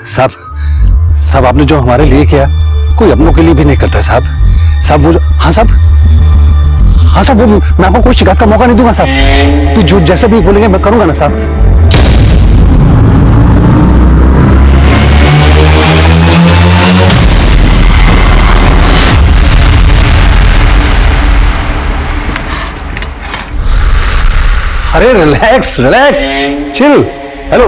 साहब, साहब आपने जो हमारे लिए किया कोई अपनों के लिए भी नहीं करता साहब। साहब वो हाँ साहब, हाँ साहब, वो मैं आपको कोई शिकायत का मौका नहीं दूंगा साहब। तो जो जैसे भी बोलेंगे मैं करूंगा ना साहब। अरे रिलैक्स रिलैक्स, चिल। हेलो,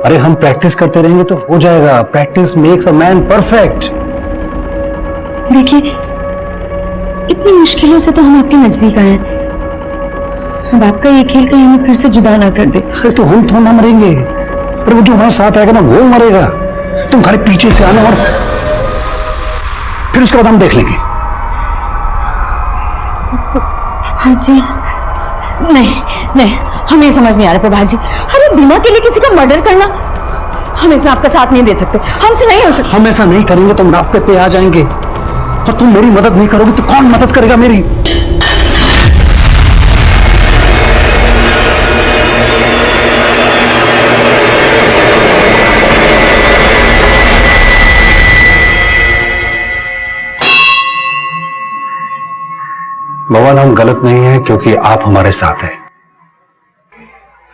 अरे हम प्रैक्टिस करते रहेंगे तो हो जाएगा। Practice makes a man perfect. देखिए, इतनी मुश्किलों से तो हम आपके नजदीक आए हैं। अब आपका ये खेल कहीं हमें फिर से जुदा ना कर दे। अरे तो हम थोड़ा ना मरेंगे, अरे वो जो हमारे साथ आएगा ना वो मरेगा। तुम खाली पीछे से आना और फिर उसके बाद हम देख लेंगे। प्रभात जी, नहीं नहीं, हमें समझ नहीं आ रहा प्रभात जी। अरे बिना के लिए किसी का मर्डर करना, हम इसमें आपका साथ नहीं दे सकते, हमसे नहीं हो सकता। हम ऐसा नहीं करेंगे तो हम रास्ते पे आ जाएंगे, और तुम मेरी मदद नहीं करोगे तो कौन मदद करेगा मेरी? भगवान, हम गलत नहीं हैं क्योंकि आप हमारे साथ हैं।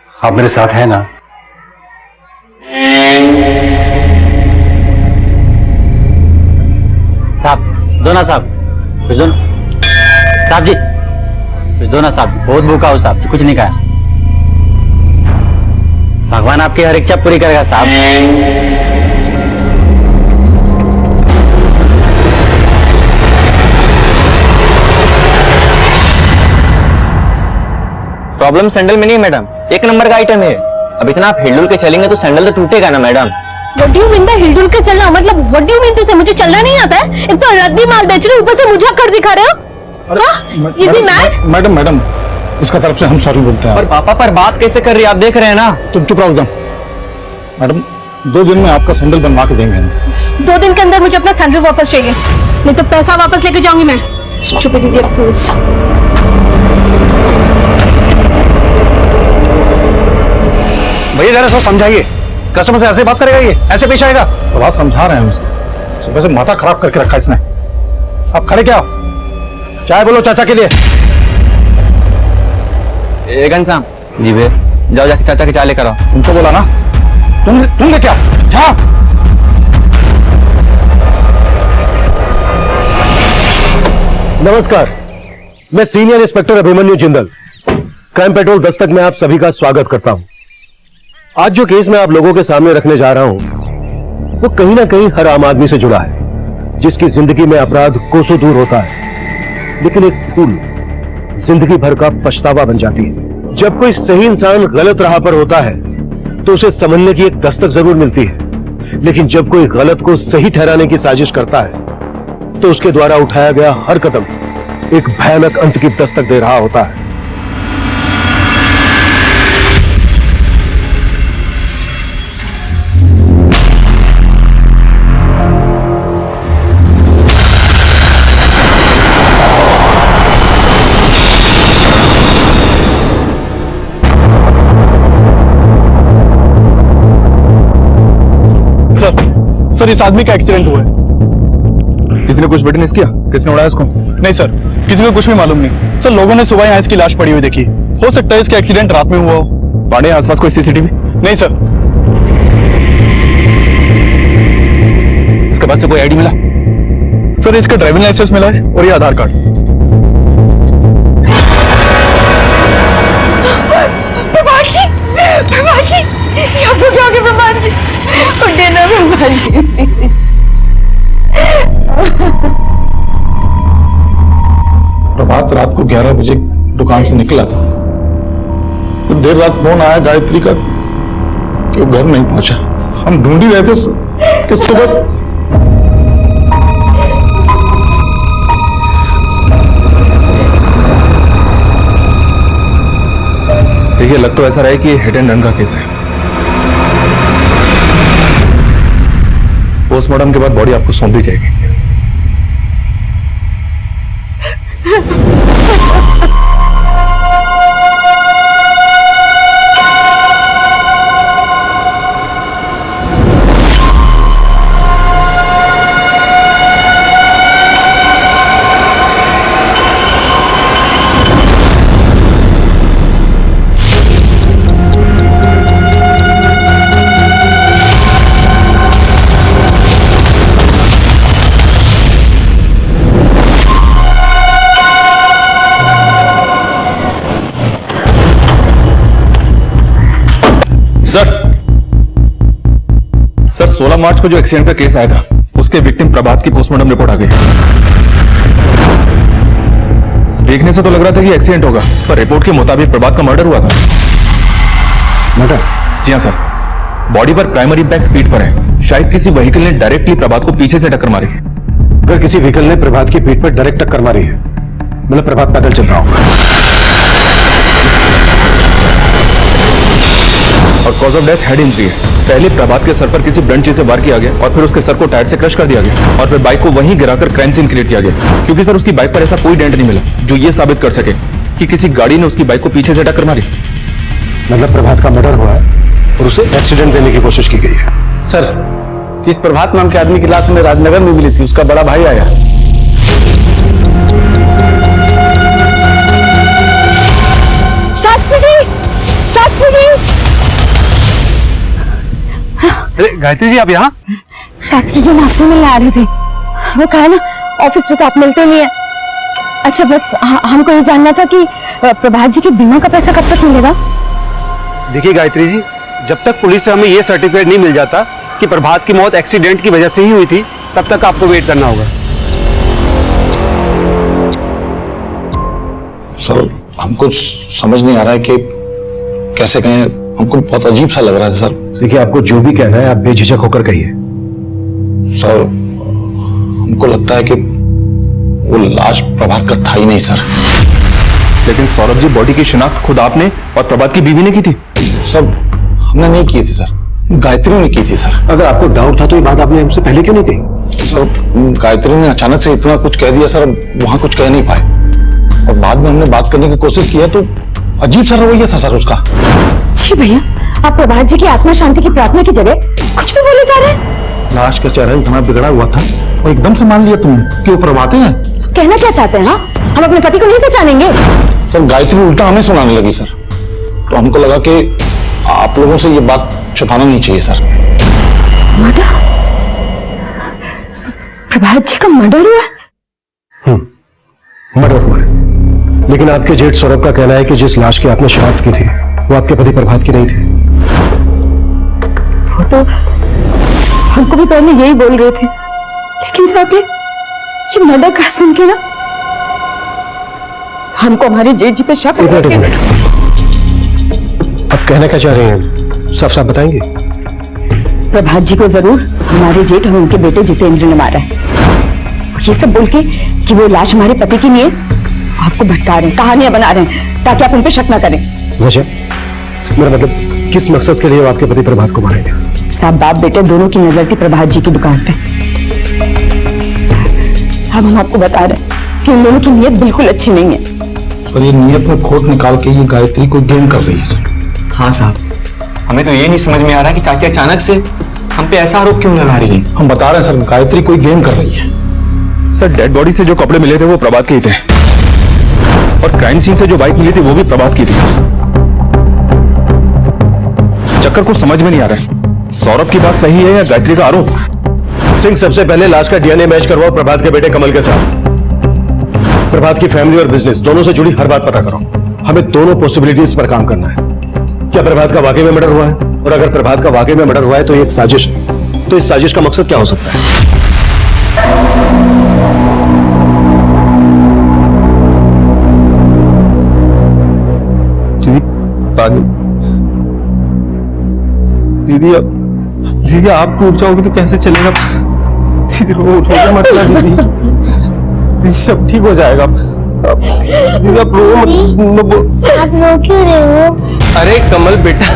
आप मेरे साथ हैं ना? साहब दो ना साहब, कुछ दो ना साहब जी, कुछ दो ना साहब, बहुत भूखा हो साहब जी, कुछ नहीं खाया। भगवान आपकी हर इच्छा पूरी करेगा साहब। प्रॉब्लम सैंडल में नहीं मैडम, एक नंबर का आइटम है। अब इतना आप हिलडुल के चलेंगे तो सैंडल तो टूटेगा ना madam. What do you mean by हिलडुल के चलना? मतलब what do you mean to say मुझे चलना नहीं आता है? एक तो रद्दी माल बेच रहे हो, ऊपर से मुझे कर दिखा रहे हो। हाँ? Is he mad? मैडम, इसका तरफ से हम सॉरी बोलते हैं। और पापा पर बात कैसे कर रही है, आप देख रहे हैं ना। तुम चुप रहो एकदम। मैडम, 2 दिन में आपका सैंडल बनवा के देंगे। 2 दिन के अंदर मुझे अपना सैंडल वापस चाहिए, नहीं तो पैसा वापस लेके जाऊंगी मैं। Stupid idiot fools. भैया जरा सो समझाइए, कस्टमर से ऐसे बात करेगा, ये ऐसे पेश आएगा? तो आप समझा रहे हैं उसे, सुबह से माथा खराब करके रखा इसने। आप खड़े क्या हो? चाय बोलो चाचा के लिए। घनश्याम जी भैया, जाओ जाके चाचा की चाय लेकर आओ। तुमको बोला ना, तुमने क्या? नमस्कार, मैं senior inspector Abhimanyu Jindal, crime petrol Dastak में आप सभी का स्वागत करता हूं। आज जो केस मैं आप लोगों के सामने रखने जा रहा हूं वो कहीं ना कहीं हर आम आदमी से जुड़ा है, जिसकी जिंदगी में अपराध कोसों दूर होता है, लेकिन एक भूल जिंदगी भर का पछतावा बन जाती है। जब कोई सही इंसान गलत राह पर होता है तो उसे समझने की एक दस्तक जरूर मिलती है, लेकिन जब कोई गलत को सही ठहराने की साजिश करता है तो उसके द्वारा उठाया गया हर कदम एक भयानक अंत की दस्तक दे रहा होता है। सर, इस आदमी का एक्सीडेंट हुआ है। किसी ने कुछ विटनेस किया? किसने उड़ाया इसको? नहीं सर, किसी को कुछ भी मालूम नहीं। सर, लोगों ने सुबह यहाँ इसकी लाश पड़ी हुई देखी। हो सकता है इसका एक्सीडेंट रात में हुआ हो। पाड़े आसपास कोई सीसीटीवी? नहीं सर। इसके पास से कोई आईडी मिला? सर, इसका ड्राइविंग लाइसेंस मिला है और ये आधार कार्ड। प्रभात जी, प्रभात जी, ये आपको क्या हो गया प्रभात जी? उठिए ना प्रभात जी। प्रभात रात को 11 बजे दुकान से निकला था, तो देर रात फोन आया गायत्री का कि वो घर नहीं पहुंचा। हम ढूंढ ही रहे थे कि सुबह देखिए, लग तो ऐसा रहा है कि हिट एंड रन का केस है। पोस्टमार्टम के बाद बॉडी आपको सौंप दी जाएगी। सर 16 मार्च को जो एक्सीडेंट का केस आया था उसके विक्टिम प्रभात की पोस्टमार्टम रिपोर्ट आ गई। देखने से तो लग रहा था कि एक्सीडेंट होगा, पर रिपोर्ट के मुताबिक प्रभात का मर्डर हुआ था। मर्डर? जी हाँ सर, बॉडी पर प्राइमरी इंपैक्ट पीठ पर है। शायद किसी व्हीकल ने डायरेक्टली प्रभात को पीछे से टक्कर मारी। अगर किसी व्हीकल ने प्रभात की पीठ पर डायरेक्ट टक्कर मारी है, मतलब प्रभात पैदल चल रहा होगा। और cause of death head injury है। पहले प्रभात के सर पर किसी ब्लंट चीज से वार किया गया और फिर उसके सर को टायर से क्रश कर दिया गया और फिर बाइक को वहीं गिराकर क्राइम सीन क्रिएट किया गया, क्योंकि सर उसकी बाइक पर ऐसा कोई डेंट नहीं मिला जो ये साबित कर सके कि किसी गाड़ी ने उसकी बाइक को पीछे से टक्कर मारी। मतलब प्रभात का मर्डर हुआ है और उसे एक्सीडेंट देने की कोशिश की गई है। सर, जिस प्रभात नाम के आदमी की लाश हमें राजनगर में मिली थी, उसका बड़ा भाई आया। शास्त्री जी, शास्त्री जी। अरे गायत्री जी, आप यहाँ? शास्त्री जी, मैं आपसे मिलने आ रही थी। वो कहा ना, ऑफिस में तो आप मिलते नहीं है। अच्छा, बस हमको ये जानना था कि प्रभात जी के बीमा का पैसा कब तक मिलेगा? देखिए गायत्री जी, जब तक पुलिस से हमें ये सर्टिफिकेट नहीं मिल जाता कि प्रभात की मौत एक्सीडेंट की वजह से ही हुई थी, तब तक आपको वेट करना होगा। सर, हमको समझ नहीं आ रहा है कि कैसे कहें, हमको बहुत अजीब सा लग रहा है सर। देखिए, आपको जो भी कहना है आप बेझिझक होकर कहिए। सर, हमको लगता है कि वो लाश प्रभात का था ही नहीं सर। लेकिन सौरभ जी, बॉडी की शिनाख्त खुद आपने और प्रभात की बीवी ने की थी। सब हमने नहीं की थी सर, गायत्री ने की थी सर। अगर आपको डाउट था तो ये बात आपने हमसे पहले क्यों नहीं कही? सर, गायत्री ने अचानक से इतना कुछ कह दिया सर, वहां कुछ कह नहीं पाए और बाद में हमने बात करने की कोशिश किया तो अजीब सा रवैया था सर उसका। जी भैया, आप प्रभात जी की आत्मा शांति की प्रार्थना की जगह कुछ भी बोले जा रहे हैं। लाश का चेहरा इतना बिगड़ा हुआ था और एकदम से मान लिया तुमने कि वो प्रभात है। कहना क्या चाहते हैं? हाँ, हम अपने पति को नहीं पहचानेंगे। सर, गायत्री उल्टा हमें सुनाने लगी सर, तो हमको लगा कि आप लोगों से ये बात छुपाना नहीं चाहिए सर। मर्डर? प्रभात जी का मर्डर हुआ? मर्डर हुआ है, लेकिन आपके जेठ सौरभ का कहना है कि जिस लाश की आपने शिनाख्त की थी वो आपके पति प्रभात की नहीं थी। वो तो हमको भी पहले यही बोल रहे थे, लेकिन साहब ये मर्डर का सुन के ना हमको हमारे जेठ जी पे शक हो एक गया। मिनट। अब कहना क्या चाह रहे हैं, साफ साफ बताएंगे? प्रभात जी को जरूर हमारे जेठ और उनके बेटे जितेंद्र ने मारा है। ये सब बोल के कि वो लाश हमारे पति की नहीं है, आपको भटका रहे हैं, कहानियां बना रहे हैं ताकि आप उन पे शक ना करें। वजह? मेरा मतलब, किस मकसद के लिए वो आपके पति प्रभात को मारेंगे? साहब, बाप बेटे दोनों की नजर थी प्रभात जी की दुकान पे। साहब, हम आपको बता रहे हैं कि उन दोनों की नीयत बिल्कुल अच्छी नहीं है। पर ये नीयत में खोट निकाल के ये गायत्री को गेम कर रही है सर। हाँ साहब, हमें तो ये नहीं समझ में आ रहा कि चाची अचानक से हम पे ऐसा आरोप क्यों लगा रही है। हम बता रहे हैं सर, गायत्री कोई गेम कर रही है। सर, डेड बॉडी से जो कपड़े मिले थे वो प्रभात के ही थे और क्राइम सीन से जो बाइक मिली थी वो भी प्रभात की थी। चक्कर को समझ में नहीं आ रहा है, सौरभ की बात सही है या गायत्री का आरोप? सिंह, सबसे पहले लाश का डीएनए मैच करवाओ प्रभात के बेटे कमल के साथ। प्रभात की फैमिली और बिजनेस दोनों से जुड़ी हर बात पता करो। हमें दोनों पॉसिबिलिटीज पर काम करना है। क्या प्रभात का वाकई में मर्डर हुआ है? और अगर प्रभात का वाकई में मर्डर हुआ है तो ये एक साजिश है। तो इस साजिश का मकसद क्या हो सकता है? दीदी आप टूट जाओगी तो कैसे चलेगा? दीदी रो मत ना दीदी, सब ठीक हो जाएगा। दीदी आप रो मत। आप रो क्यों रहे हो? अरे कमल बेटा,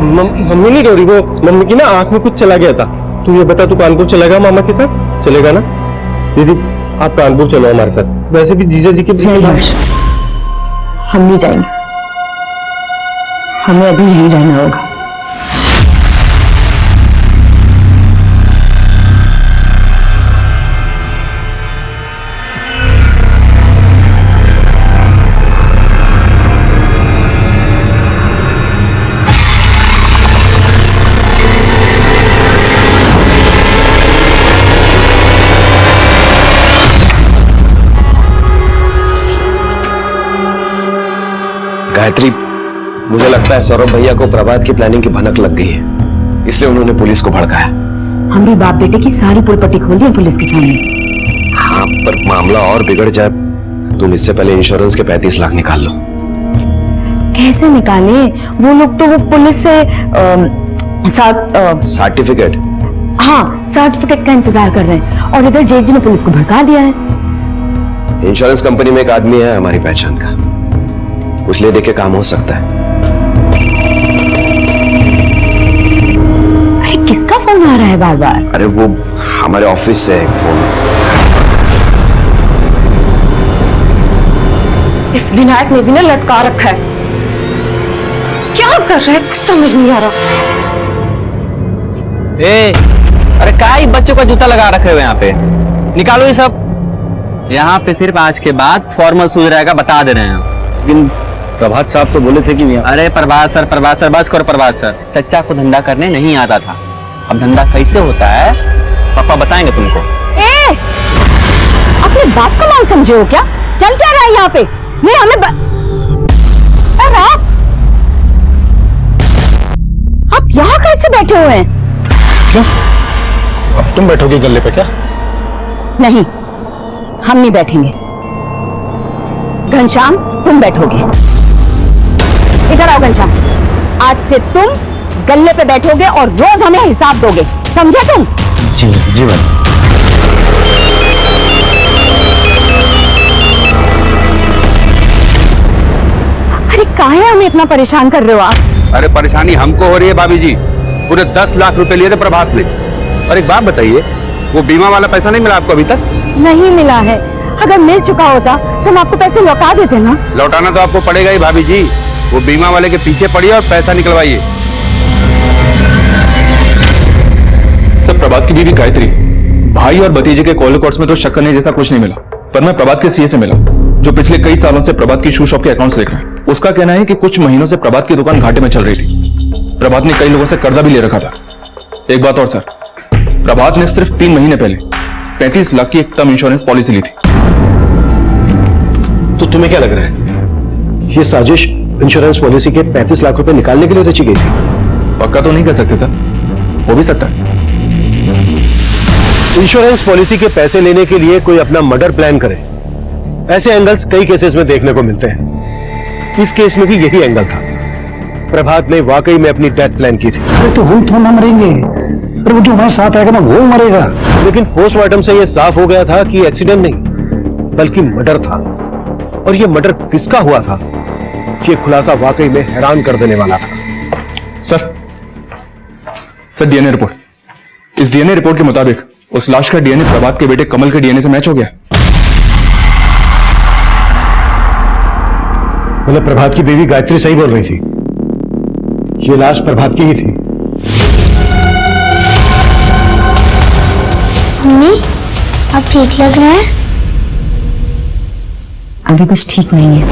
मम्मी नहीं रो रही, वो मम्मी की ना आंख में कुछ चला गया था। तू ये बता, तू कानपुर चलेगा मामा के साथ? चलेगा ना? दीदी आप कानपुर चलो हमारे साथ, वैसे भी जीजा जी के नहीं हर्ष, हम नहीं जाएंगे, हमें अभी यहीं रहना होगा। गायत्री मुझे लगता है सौरभ भैया को प्रभात की प्लानिंग की भनक लग गई है, इसलिए उन्होंने पुलिस को भड़काया। हम भी बाप बेटे की सारी पुलपट्टी खोल दी है पुलिस के सामने। हाँ, पर मामला और बिगड़ जाए। तुम इससे पहले इंश्योरेंस के 35 लाख निकाल लो। कैसे निकाले? वो लोग तो वो पुलिस से सर्टिफिकेट? हाँ, सर्टिफिकेट का इंतजार कर रहे हैं और इधर जेठ जी ने पुलिस को भड़का दिया है। इंश्योरेंस कंपनी में एक आदमी है हमारी पहचान का, कुछ ले दे के काम हो सकता है। अरे किसका फोन आ रहा है बार बार? अरे वो हमारे ऑफिस से एक फोन। इस विनायक ने भी ना लटका रखा है। क्या कर रहा है कुछ समझ नहीं आ रहा। ए, अरे क्या ही बच्चों का जूता लगा रखे हुए यहाँ पे, निकालो ये सब। यहाँ पे सिर्फ आज के बाद फॉर्मल शूज रहेगा, बता दे रहे हैं। लेकिन प्रभात साहब तो बोले थे कि अरे प्रभात सर बस करो प्रभात सर। चच्चा को धंधा करने नहीं आता था, अब धंधा कैसे होता है पापा बताएंगे तुमको। ए, अपने बाप का माल समझे हो क्या? चल क्या रहा है यहाँ पे? नहीं हमें आप यहाँ कैसे बैठे हुए हैं? क्यों? अब तुम बैठोगे गल्ले पे क्या? नहीं, हम नहीं बैठेंगे। घनश्याम तुम बैठोगे। इधर आओ घनश्याम, आज से तुम गल्ले पे बैठोगे और रोज हमें हिसाब दोगे, समझे तुम? जी जी मैम। अरे काहे हमें इतना परेशान कर रहे हो आप? अरे परेशानी हमको हो रही है भाभी जी। पूरे 10 लाख रुपए लिए थे प्रभात ने। और एक बात बताइए, वो बीमा वाला पैसा नहीं मिला आपको अभी तक? नहीं मिला है। अगर मिल चुका होता तो हम आपको पैसे लौटा देते ना। लौटाना तो आपको पड़ेगा ही भाभी जी। वो बीमा वाले के पीछे पड़िए और पैसा निकलवाइए। सर, प्रभात की बीवी गायत्री, भाई और भतीजे के कॉल रिकॉर्ड्स में तो शक करने जैसा कुछ नहीं मिला, पर मैं प्रभात के सीए से मिला जो पिछले कई सालों से प्रभात की शू शॉप के अकाउंट्स देख रहे हैं। उसका कहना है कि कुछ महीनों से प्रभात की दुकान घाटे में चल रही थी। प्रभात ने कई लोगों से कर्जा भी ले रखा था। एक बात और सर, प्रभात ने सिर्फ 3 महीने पहले 35 लाख की एक टर्म इंश्योरेंस पॉलिसी ली थी। तो तुम्हें क्या लग रहा है, ये साजिश इंश्योरेंस पॉलिसी के 35 लाख रुपए निकालने के लिए रची गई थी? पक्का तो नहीं कर सकते सर, हो भी सकता है। इंश्योरेंस पॉलिसी के पैसे लेने के लिए कोई अपना मर्डर प्लान करे, ऐसे एंगल्स कई केसेस में देखने को मिलते हैं। इस केस में भी यही एंगल था। प्रभात ने वाकई में अपनी डेथ प्लान की थी। अरे तो हम थोड़ा ना मरेंगे, अरे वो जो हमारे साथ आएगा ना वो मरेगा। लेकिन पोस्टमार्टम से यह साफ हो गया था कि एक्सीडेंट नहीं बल्कि मर्डर था। और यह मर्डर किसका हुआ था, यह खुलासा वाकई में हैरान कर देने वाला था। Sir DNA report. इस डीएनए रिपोर्ट के मुताबिक उस लाश का डीएनए प्रभात के बेटे कमल के डीएनए से मैच हो गया। मतलब प्रभात की बीवी गायत्री सही बोल रही थी, ये लाश प्रभात की ही थी। मम्मी, अब ठीक लग रहा है? अभी कुछ ठीक नहीं है,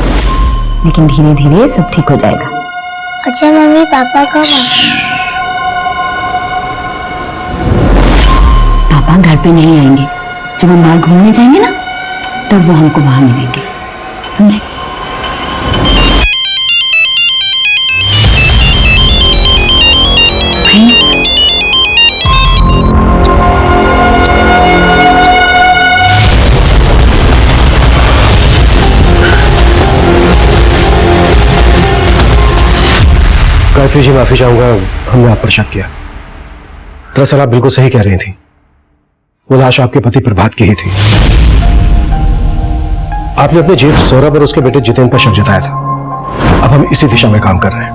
लेकिन धीरे धीरे सब ठीक हो जाएगा। अच्छा मम्मी, पापा कब आए? पापा घर पे नहीं आएंगे। जब हम बाहर घूमने जाएंगे ना, तब वो हमको वहां मिलेंगे, समझे? गायत्री जी माफी चाहूंगा, हमने आप पर शक किया। दरअसल आप बिल्कुल सही कह रही थी, वो लाश आपके पति प्रभात की ही थी। आपने अपने जेठ सौरभ और उसके बेटे जितेंद्र पर शक जताया था। अब हम इसी दिशा में काम कर रहे हैं।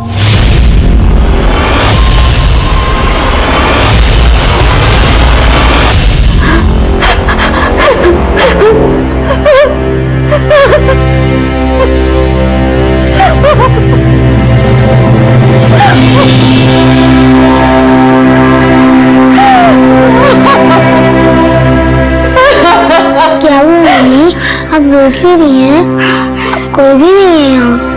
क्या हुआ मम्मी, अब रो क्यों रही है? अब कोई भी नहीं है यहाँ।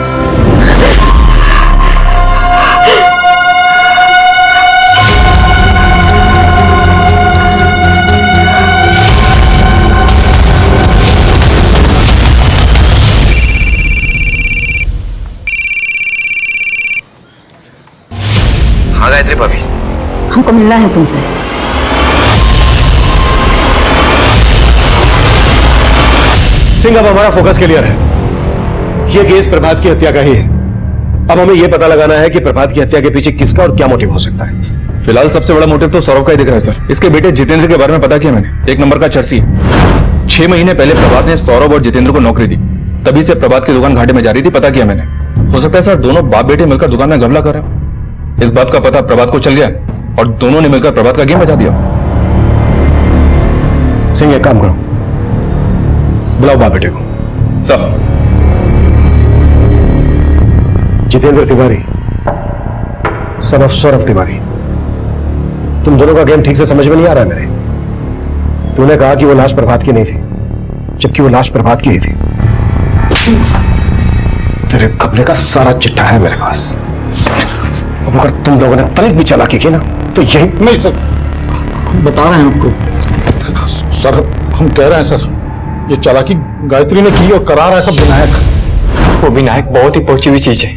गायत्री भाभी? हमको मिलना है तुमसे। सिंह, अब हमारा फोकस क्लियर है। यह केस प्रभात की हत्या का ही है। अब हमें यह पता लगाना है कि प्रभात की हत्या के पीछे किसका और क्या मोटिव हो सकता है। फिलहाल सबसे बड़ा मोटिव तो सौरभ का ही दिख रहा है सर। इसके बेटे जितेंद्र के बारे में पता किया मैंने, एक नंबर का चर्सी है। 6 महीने पहले प्रभात ने सौरभ और जितेंद्र को नौकरी दी, तभी से प्रभात की दुकान घाटे में जा रही थी, पता किया मैंने। हो सकता है सर दोनों बाप बेटे मिलकर दुकान में घपला कर रहे हो। इस बात का पता प्रभात को चल गया और दोनों ने मिलकर प्रभात का गेम बजा दिया। सिंह, एक काम करो, बुलाओ बाप बेटे को। Sir, Jitendra Tiwari son of Saurabh Tiwari, तुम दोनों का गेम ठीक से समझ में नहीं आ रहा है मेरे। तूने कहा कि वो लाश प्रभात की नहीं थी, जबकि वो लाश प्रभात की ही थी। तेरे कपड़े का सारा चिट्ठा है मेरे पास। अब अगर तुम लोगों ने तनिक भी चालाकी की ना तो यही। नहीं सर, हम बता रहे हैं आपको। सर, हम कह रहे हैं सर, ये चालाकी गायत्री ने की और करा रहा है सब विनायक। वो विनायक बहुत ही पहुंची हुई चीज है।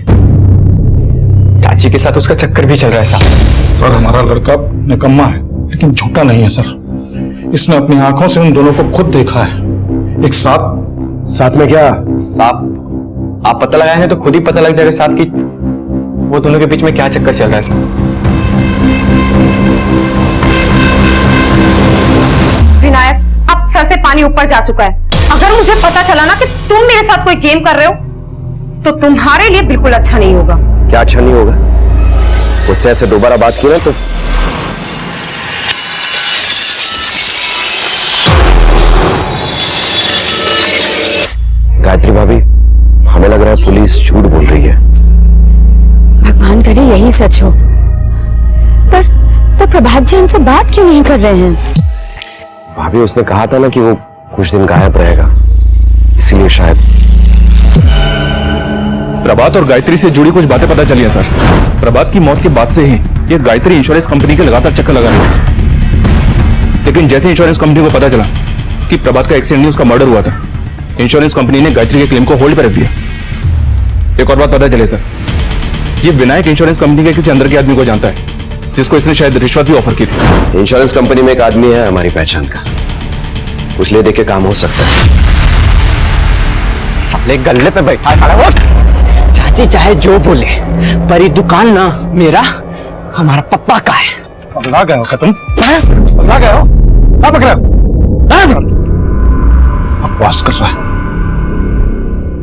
चाची के साथ उसका चक्कर भी चल रहा है साहब। सर, हमारा लड़का निकम्मा है लेकिन झूठा नहीं है सर। इसने अपनी आंखों से उन दोनों को खुद देखा है एक साथ में। क्या साहब, आप पता लगाएंगे तो खुद ही पता लग जाएगा साहब कि वो दोनों के बीच में क्या चक्कर चल रहा है साहब। विनायक, अब सर से पानी ऊपर जा चुका है। अगर मुझे पता चला ना कि तुम मेरे साथ कोई गेम कर रहे हो तो तुम्हारे लिए बिल्कुल अच्छा नहीं होगा। क्या अच्छा नहीं होगा? उससे ऐसे दोबारा बात की ना तो गायत्री भाभी, हमें लग रहा है पुलिस झूठ बोल रही है। भगवान करे यही सच हो। पर प्रभात जी हमसे बात क्यों नहीं कर रहे हैं? भाभी, उसने कहा था ना कि वो कुछ दिन गायब रहेगा, इसीलिए शायद। प्रभात और गायत्री से जुड़ी कुछ बातें पता चली है सर। प्रभात की मौत के बाद से ही ये गायत्री इंश्योरेंस कंपनी के लगातार चक्कर लगा रही है। लेकिन जैसे इंश्योरेंस कंपनी को पता चला कि प्रभात का एक्सीडेंट नहीं उसका मर्डर हुआ था, इंश्योरेंस कंपनी ने गायत्री के क्लेम को होल्ड पर रख दिया। एक और बात पता चले सर, ये विनायक इंश्योरेंस कंपनी के किसी अंदर के आदमी को जानता है जिसको इसने शायद रिश्वत भी ऑफर की थी। इंश्योरेंस कंपनी में एक आदमी है हमारी पहचान का, कुछ ले दे के काम हो सकता है। साले गल्ले पे बैठा है साला वो। चाची चाहे जो बोले पर ये दुकान ना मेरा हमारा पप्पा का है। पगला गए हो क्या तुम? पगला गए हो? क्या पकड़ा? बकवास कर रहा है।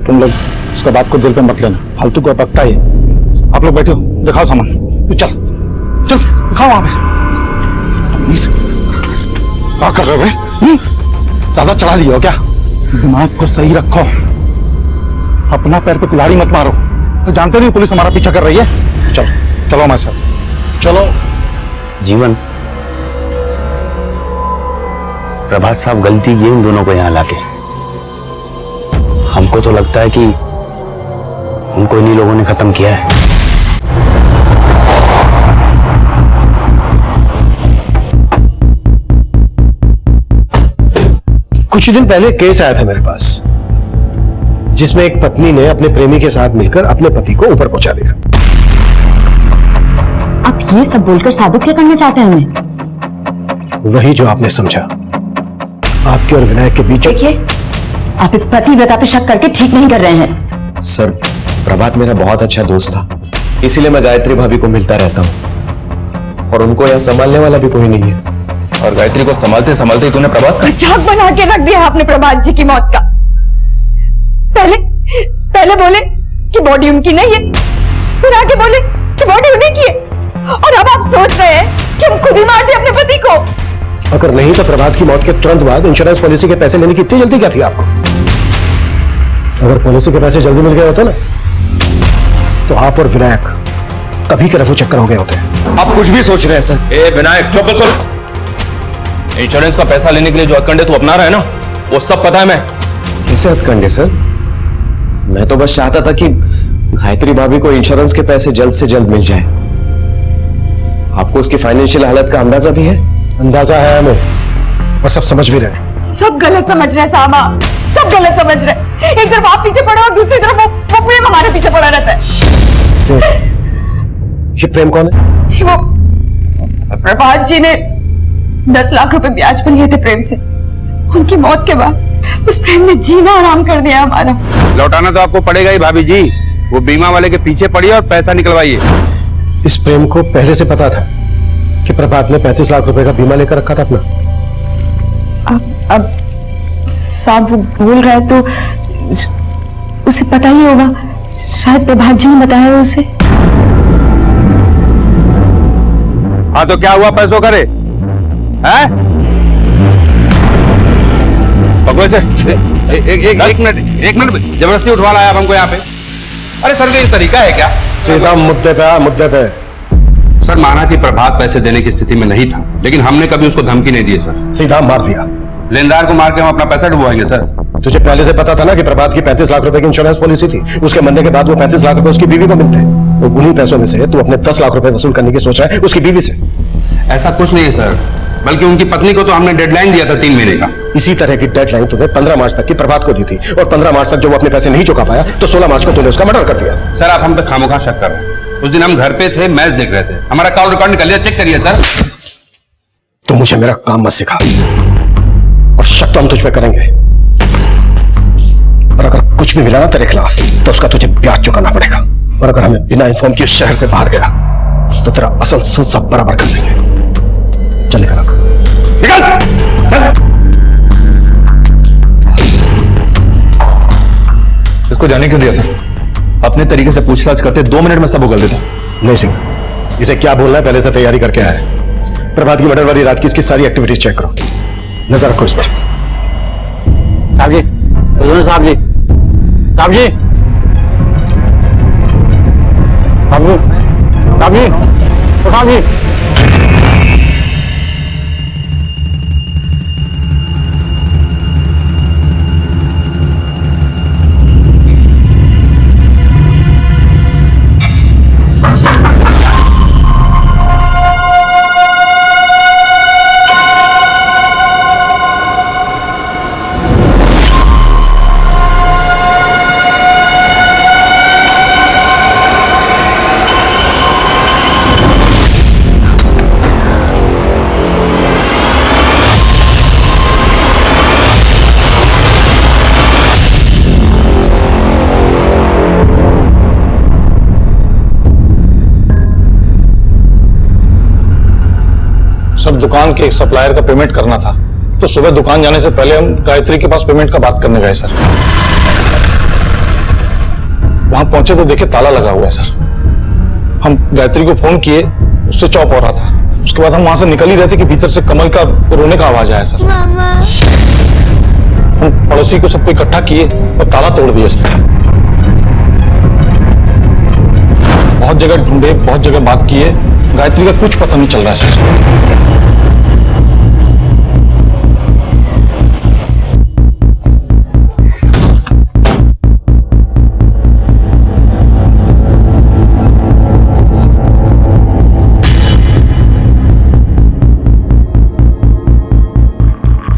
तुम लोग उसका बात को दिल पे मत लेना, फालतू को पकता ही। आप लोग बैठो, दिखाओ सामान। चल चल दिखाओ वहां पे। क्या कर रहे हो? ज्यादा चढ़ा लिया हो क्या? दिमाग को सही रखो, अपना पैर पे कुल्हाड़ी मत मारो। तो जानते नहीं पुलिस हमारा पीछा कर रही है। चलो चलो हमारे साथ चलो। जीवन, प्रभात साहब गलती की उन दोनों को यहां लाके। हमको तो लगता है कि उनको इन्हीं लोगों ने खत्म किया है। कुछ दिन पहले केस आया था मेरे पास, जिसमें एक पत्नी ने अपने प्रेमी के साथ मिलकर अपने पति को ऊपर पहुंचा दिया। आप ये सब बोलकर साबित क्या करना चाहते हैं हमें? वही जो आपने समझा, आपके और विनायक के बीच। देखिए, आप एक पतिव्रता पे शक करके ठीक नहीं कर रहे हैं। सर, प्रभात मेरा बहुत अच्छा दोस्त था, इसीलिए मैं गायत्री भाभी को मिलता रहता हूँ, और उनको यहाँ संभालने वाला भी कोई नहीं है। और गायत्री को संभालते संभालते तूने प्रभात का मजाक बना के रख दिया आपने प्रभात जी की मौत का। पहले बोले कि बॉडी उनकी नहीं है, फिर आगे बोले कि बॉडी उन्हीं की है, और अब आप सोच रहे हैं कि हम खुद ही मार दिए अपने पति को। अगर नहीं तो प्रभात की मौत के तुरंत बाद इंश्योरेंस पॉलिसी के पैसे लेने की इतनी जल्दी क्या थी आपको? अगर पॉलिसी के पैसे जल्दी मिल गए होते ना तो आप और विनायक कभी के रफू चक्कर हो गए होते। आप कुछ भी सोच रहे हैं सर। ए विनायक, चुप बिल्कुल। इंश्योरेंस का पैसा लेने के लिए जो हथकंडे तू अपना रहा है ना, वो सब पता है मैं। कैसे हथकंडे सर? मैं तो बस चाहता था कि गायत्री भाभी को इंश्योरेंस के पैसे जल्द से जल्द मिल जाए। आपको उसकी फाइनेंशियल हालत का अंदाजा भी है? अंदाजा है हमें, और सब समझ भी रहे। सब गलत समझ रहे हैं साहब, आप सब गलत समझ रहे। एक तरफ आप पीछे पड़े और दूसरी तरफ वो प्रेम हमारे पीछे पड़ा रहता है। ये प्रेम कौन है? जी वो प्रभात जी ने 10 लाख रुपए ब्याज पर लिए थे प्रेम से। उनकी मौत के बाद उस प्रेम ने जीना आराम कर दिया हमारा। लौटाना तो आपको पड़ेगा ही भाभी जी। वो बीमा वाले के पीछे पड़िए और पैसा निकलवाइए। इस प्रेम को पहले से पता था कि प्रभात ने 35 लाख रुपए का बीमा लेकर रखा था अपना। अब साहब वो बोल रहा है तो उसे पता ही होगा। शायद प्रभात जी ने बताया हो उसे। हाँ तो क्या हुआ पैसों करे हैं? भगवान से एक मिनट जबरदस्ती उठवा लाया आप हमको यहाँ पे। अरे सर ये तरीका है क्या? सीधा मुद्दे पे आ, मुद्दे पे। सर माना कि प्रभात पैसे देने की स्थिति में नहीं था, लेकिन हमने कभी उसको धमकी नहीं दी सर। सीधा मार दिया। लेनदार को मार के हम अपना पैसा डुबवाएंगे सर। तुझे पहले से पता था ना कि प्रभात की 35 लाख रुपए की इंश्योरेंस पॉलिसी थी। उसके मरने के बाद वो 35 लाख रुपए उसकी बीवी को मिलते। वो उन्हीं पैसों में से तू अपने 10 लाख रुपए वसूल करने की सोच रहा है उसकी बीवी से। ऐसा कुछ नहीं है सर, बल्कि उनकी पत्नी को तो हमने डेडलाइन दिया था 3 महीने का। इसी तरह की डेडलाइन तुम्हें 15 मार्च तक की प्रभात को दी थी, और 15 मार्च तक जो वो अपने पैसे नहीं चुका पाया तो 16 मार्च को तूने उसका मर्डर कर दिया। सर आप हम पे खामोखा शक कर रहे हैं। उस दिन हम घर पे थे, मैच देख रहे थे, हमारा कॉल रिकॉर्ड निकल लिया, चेक करिए सर। तो मुझे मेरा काम मत सिखा, और शक तो हम तुझ पे करेंगे, और अगर कुछ भी मिला ना तेरे खिलाफ तो उसका तुझे ब्याज चुकाना पड़ेगा। और अगर हमें बिना इन्फॉर्म किए शहर से बाहर गया तो तेरा असल सूद सब बराबर कर देंगे। चल निकल चल। इसको जाने क्यों दिया सर? अपने तरीके से पूछताछ करते 2 मिनट में सब उगल देता। नहीं सिंह, इसे क्या बोलना है पहले से तैयारी करके आया है। प्रभात की मर्डर वाली रात की इसकी सारी एक्टिविटीज चेक करो, नजर रखो इस पर। साहब जी, साहब जी, साहब जी, साहब जी, साहब जी, साहब जी। सर दुकान के एक सप्लायर का पेमेंट करना था, तो सुबह दुकान जाने से पहले हम गायत्री के पास पेमेंट का बात करने गए सर। वहां पहुंचे तो देखे ताला लगा हुआ है सर। हम गायत्री को फोन किए, उससे चौप हो रहा था। उसके बाद हम वहां से निकल ही रहे थे कि भीतर से कमल का रोने का आवाज आया सर। हम पड़ोसी को सबको इकट्ठा किए और ताला तोड़ दिया सर। बहुत जगह ढूंढे, बहुत जगह बात किए, गायत्री का कुछ पता नहीं चल रहा है सर।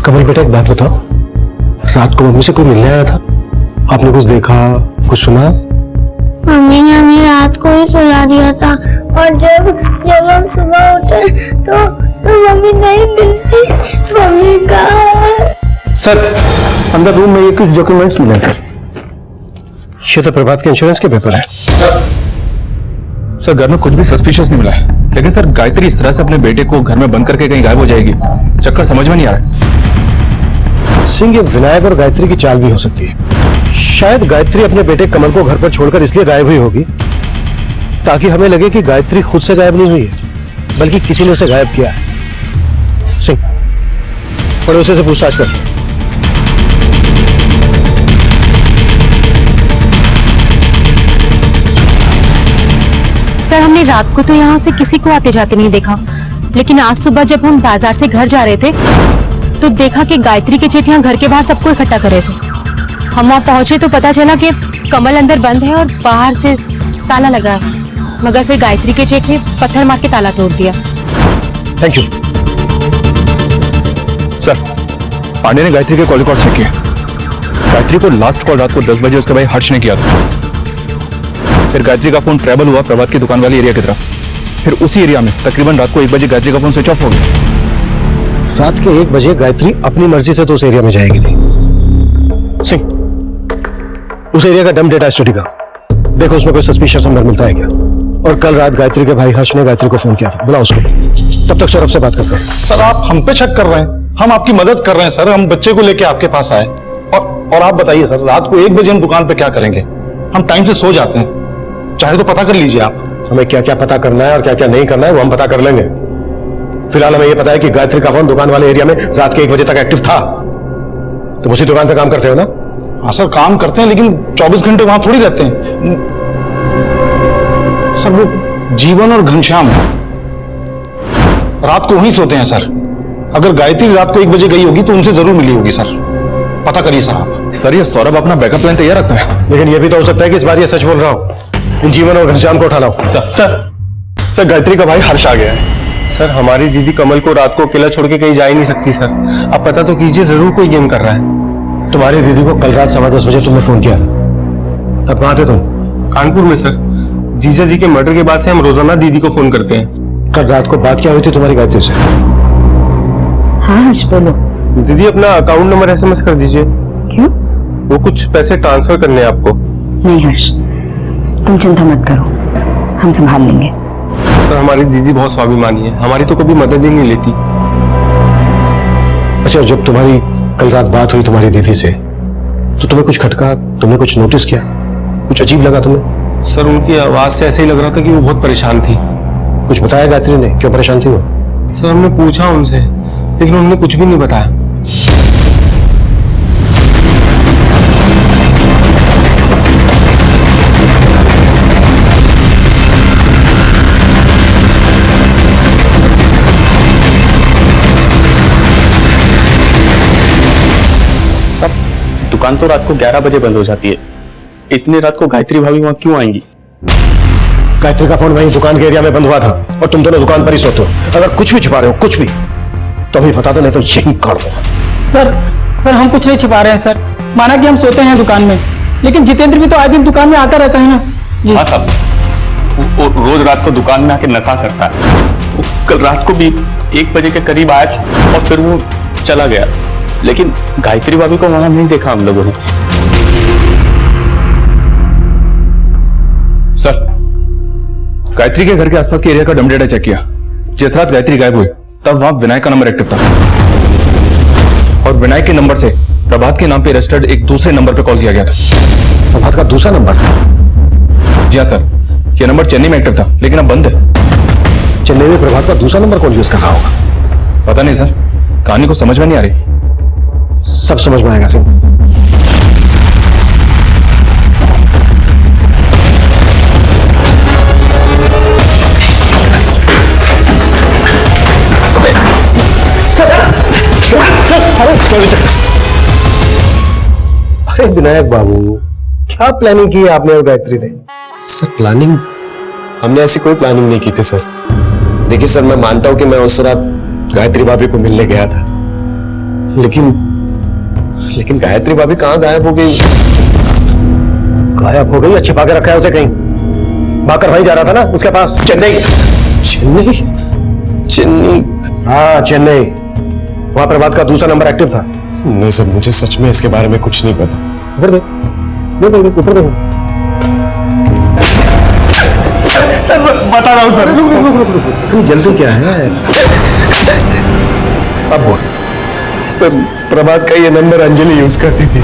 कमल बेटा एक बात बताओ, रात को मम्मी से कोई मिलने आया था? आपने कुछ देखा, कुछ सुना? मम्मी ने हमें रात को ही सुला दिया था, और जब हम सुबह उठे तो मम्मी नहीं मिलती। मम्मी कहाँ? सर अंदर रूम में ये कुछ डॉक्यूमेंट्स मिले सर। ये तो प्रभात के इंश्योरेंस के पेपर है। सर घर में कुछ भी सस्पिशियस नहीं मिला है, लेकिन सर गायत्री इस तरह से अपने बेटे को घर में बंद करके कहीं गायब हो जाएगी, चक्कर समझ में नहीं आ रहा है। सिंह ये विनायक और गायत्री की चाल भी हो सकती है। शायद गायत्री अपने बेटे कमल को घर पर छोड़कर इसलिए गायब हुई होगी ताकि हमें लगे कि गायत्री खुद से गायब नहीं हुई है, बल्कि किसी ने उसे गायब किया है। सिंह पड़ोसी से पूछताछ कर। सर हमने रात को तो यहाँ से किसी को आते जाते नहीं देखा, लेकिन आज सुबह जब हम बाजार से घर जा रहे थे तो देखा कि गायत्री के चेटियां घर के बाहर सबको इकट्ठा कर रहे थे। हम वहां पहुंचे तो पता चला कि कमल अंदर बंद है और बाहर से ताला लगा है, मगर फिर गायत्री के चेट ने पत्थर मार के ताला तोड़ दिया। Thank you sir. पांडे ने गायत्री के कॉल रिकॉर्ड चेक किया। गायत्री को लास्ट कॉल रात को 10 बजे उसके भाई हर्ष ने किया था। फिर गायत्री का फोन ट्रैवल हुआ प्रभात की दुकान वाली एरिया की तरफ। फिर उसी एरिया में तकरीबन रात को 1 बजे गायत्री का फोन स्विच ऑफ हो गया। रात के 1 बजे गायत्री अपनी मर्जी से तो उस एरिया में जाएगी नहीं। सिंह, उस एरिया का डम डेटा स्टडी करो, देखो उसमें कोई सस्पिशियस नंबर मिलता है क्या। और कल रात गायत्री के भाई हर्ष ने गायत्री को फोन किया था, बुला उसको। तब तक सौरभ से बात करते हैं। सर आप हम पे शक कर रहे हैं, हम आपकी मदद कर रहे हैं सर। हम बच्चे को लेके आपके पास आए और आप बताइए सर, रात को 1 बजे हम दुकान पे क्या करेंगे? हम टाइम से सो जाते हैं, चाहे तो पता कर लीजिए आप। हमें क्या क्या पता करना है और क्या क्या नहीं करना है वो हम पता कर लेंगे। फिलहाल हमें यह पता है कि गायत्री का फोन दुकान वाले एरिया में रात के 1 बजे तक एक्टिव था। तुम उसी दुकान पे काम करते हो ना? हाँ सर, काम करते हैं लेकिन 24 घंटे वहां थोड़ी रहते हैं सर। वो जीवन और घनश्याम रात को वहीं सोते हैं सर। अगर गायत्री रात को 1 बजे गई होगी तो उनसे जरूर मिली होगी सर, पता करिए सर आप। सर ये सौरभ अपना बैकअप प्लान तैयार रखता है, लेकिन यह भी तो हो सकता है कि इस बार ये सच बोल रहा हूं। इन जीवन और घनश्याम को उठा लाओ। सर गायत्री का भाई हर्ष आ गया है। सर हमारी दीदी कमल को रात को अकेला छोड़ के कहीं जा ही नहीं सकती सर। आप पता तो कीजिए, जरूर कोई गेम कर रहा है। तुम्हारी दीदी को कल रात 10:15 बजे तुमने फोन किया था, तब कहां थे तुम? कानपुर में सर। जीजा जी के मर्डर के बाद से हम रोजाना दीदी को फोन करते हैं। कल रात को बात क्या हुई थी तुम्हारी गायत्री से? हाँ हर्ष बोलो। दीदी अपना अकाउंट नंबर SMS कर दीजिए। क्यों? वो कुछ पैसे ट्रांसफर करने हैं आपको। नहीं हर्ष, तुम चिंता मत करो, हम संभाल लेंगे। सर हमारी दीदी बहुत स्वाभिमानी है, हमारी तो कभी मदद ही नहीं लेती। अच्छा, जब तुम्हारी कल रात बात हुई तुम्हारी दीदी से तो तुम्हें कुछ खटका, तुमने कुछ नोटिस किया, कुछ अजीब लगा तुम्हें? सर उनकी आवाज से ऐसे ही लग रहा था कि वो बहुत परेशान थी। कुछ बताया गायत्री ने, क्यों परेशान थी वो? सर हमने पूछा उनसे, लेकिन उन्होंने कुछ भी नहीं बताया। सब दुकान तो रात को 11 बजे बंद हो जाती है, इतनी रात को गायत्री भाभी वहां क्यों आएंगी? गायत्री का फोन वहीं दुकान के एरिया में बंद हुआ था और तुम दोनों दुकान पर ही सोते हो। अगर कुछ भी छुपा रहे हो, कुछ भी, तो अभी बता दो, नहीं तो यही काट दो। सर हम कुछ नहीं छिपा रहे हैं सर। माना कि हम सोते हैं दुकान में, लेकिन जितेंद्र भी तो आए दिन दुकान में आता रहता है ना जी। हाँ साहब, वो रोज रात को दुकान में आके नशा करता है। वो कल रात को भी 1 बजे के करीब आया था और फिर वो चला गया, लेकिन गायत्री भाभी को वहां नहीं देखा हम लोगों ने। सर गायत्री के घर के आसपास के एरिया का डम डेटा चेक किया। जिस रात गायत्री गायब हुई तब वहां विनायक का नंबर एक्टिव था और विनायक के नंबर से प्रभात के नाम पे रजिस्टर्ड एक दूसरे नंबर पे कॉल किया गया था। प्रभात का दूसरा नंबर? जी हाँ सर, यह नंबर चेन्नई में एक्टिव था लेकिन अब बंद है। चेन्नई में प्रभात का दूसरा नंबर कौन यूज कर रहा होगा? पता नहीं सर, कहानी को समझ में नहीं आ रही। सब समझ में आएगा सिंह। अरे विनायक बाबू, क्या प्लानिंग की है आपने और गायत्री ने? Sir planning? हमने ऐसी कोई प्लानिंग नहीं की थी सर। देखिए सर, मैं मानता हूं कि मैं उस रात गायत्री भाभी को मिलने गया था, लेकिन गायत्री भाभी कहाँ गायब हो गई? गायब हो गई या छिपा के रखा है उसे कहीं? भाकर वहीं जा रहा था ना उसके पास, चेन्नई। चेन्नई? हाँ चेन्नई। वहां प्रभात का दूसरा नंबर एक्टिव था। नहीं सर, मुझे सच में इसके बारे में कुछ नहीं पता। ऊपर देख, ऊपर देखो। सर बता रहा हूँ सर। तुम जल्दी क्या है? अब बोल। सर प्रभात का ये नंबर अंजलि यूज करती थी।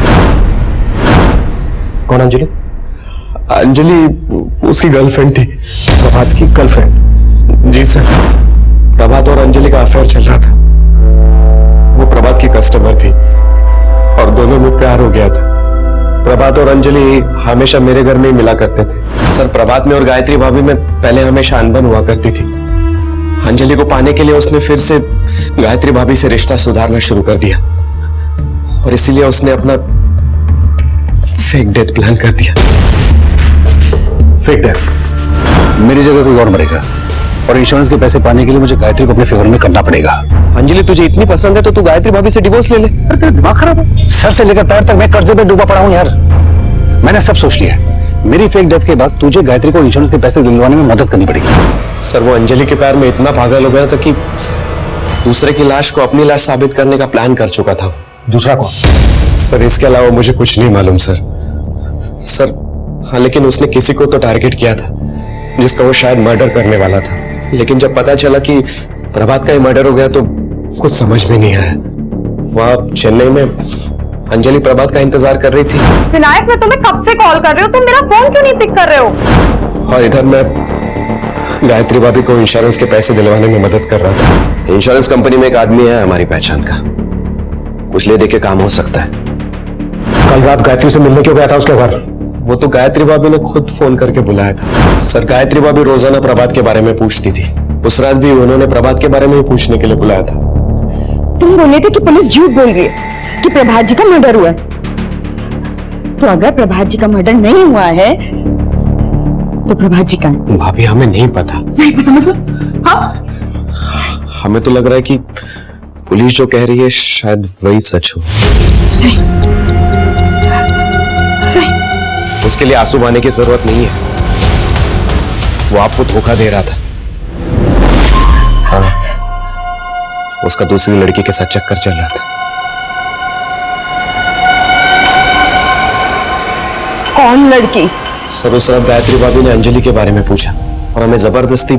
कौन अंजलि? अंजलि उसकी गर्लफ्रेंड थी। प्रभात की गर्लफ्रेंड? जी सर, प्रभात और अंजलि का अफेयर चल रहा था। वो प्रभात की कस्टमर थी और दोनों में प्यार हो गया था। प्रभात और अंजलि हमेशा मेरे घर में ही मिला करते थे। सर प्रभात में और गायत्री भाभी में पहले हमेशा अनबन हुआ करती थी। अंजलि को पाने के लिए उसने फिर से गायत्री भाभी से रिश्ता सुधारना शुरू कर दिया और इसीलिए उसने अपना फेक डेथ प्लान कर दिया। Fake death? मेरी जगह कोई और मरेगा और इंश्योरेंस के पैसे पाने के लिए मुझे गायत्री को अपने फेवर में करना पड़ेगा। अंजलि तुझे इतनी पसंद है तो तू गायत्री भाभी से डिवोर्स ले ले। अरे तेरा दिमाग खराब है? सर से लेकर पैर तक मैं कर्जे में डूबा पड़ा हूं यार। मैंने सब सोच लिया। मेरी फेक डेथ के बाद तुझे गायत्री को इंश्योरेंस के पैसे दिलवाने में मदद करनी पड़ेगी। सर वो अंजलि के प्यार में इतना पागल हो गया था कि दूसरे की लाश को अपनी लाश साबित करने का प्लान कर चुका था। दूसरा कौन? सर इसके अलावा मुझे कुछ नहीं मालूम सर। हाँ लेकिन उसने किसी को तो टारगेट किया था जिसका वो शायद मर्डर करने वाला था, लेकिन जब पता चला कि प्रभात का ही मर्डर हो गया तो कुछ समझ में नहीं आया। वहां चेन्नई में अंजलि प्रभात का इंतजार कर रही थी। विनायक मैं तुम्हें कब से कॉल कर रही हूँ, तुम मेरा फोन क्यों नहीं पिक कर रहे हो? और इधर मैं गायत्री भाभी को इंश्योरेंस के पैसे दिलवाने में मदद कर रहा था। इंश्योरेंस कंपनी में एक आदमी है हमारी पहचान का, कुछ ले दे के काम हो सकता है। कल रात गायत्री से मिलने क्यों गया था उसके घर? वो तो गायत्री भाभी ने खुद फोन करके बुलाया था। सर गायत्री भाभी रोजाना प्रभात के बारे में पूछती थी, उस रात भी उन्होंने प्रभात के बारे में ही पूछने के लिए बुलाया था। तुम बोले थे कि पुलिस झूठ बोल रही है कि प्रभात जी का मर्डर हुआ है, तो अगर प्रभात जी का मर्डर नहीं हुआ है तो प्रभात जी का है? भाभी हमें नहीं पता। नहीं पता मतलब? हाँ हमें तो लग रहा है कि पुलिस जो कह रही है शायद वही सच हो। उसके लिए आंसू बहाने की जरूरत नहीं है, वो आपको धोखा दे रहा था। हाँ उसका दूसरी लड़की के साथ चक्कर चल रहा था। कौन लड़की? सर उस रात गायत्री भाभी ने अंजलि के बारे में पूछा और हमें जबरदस्ती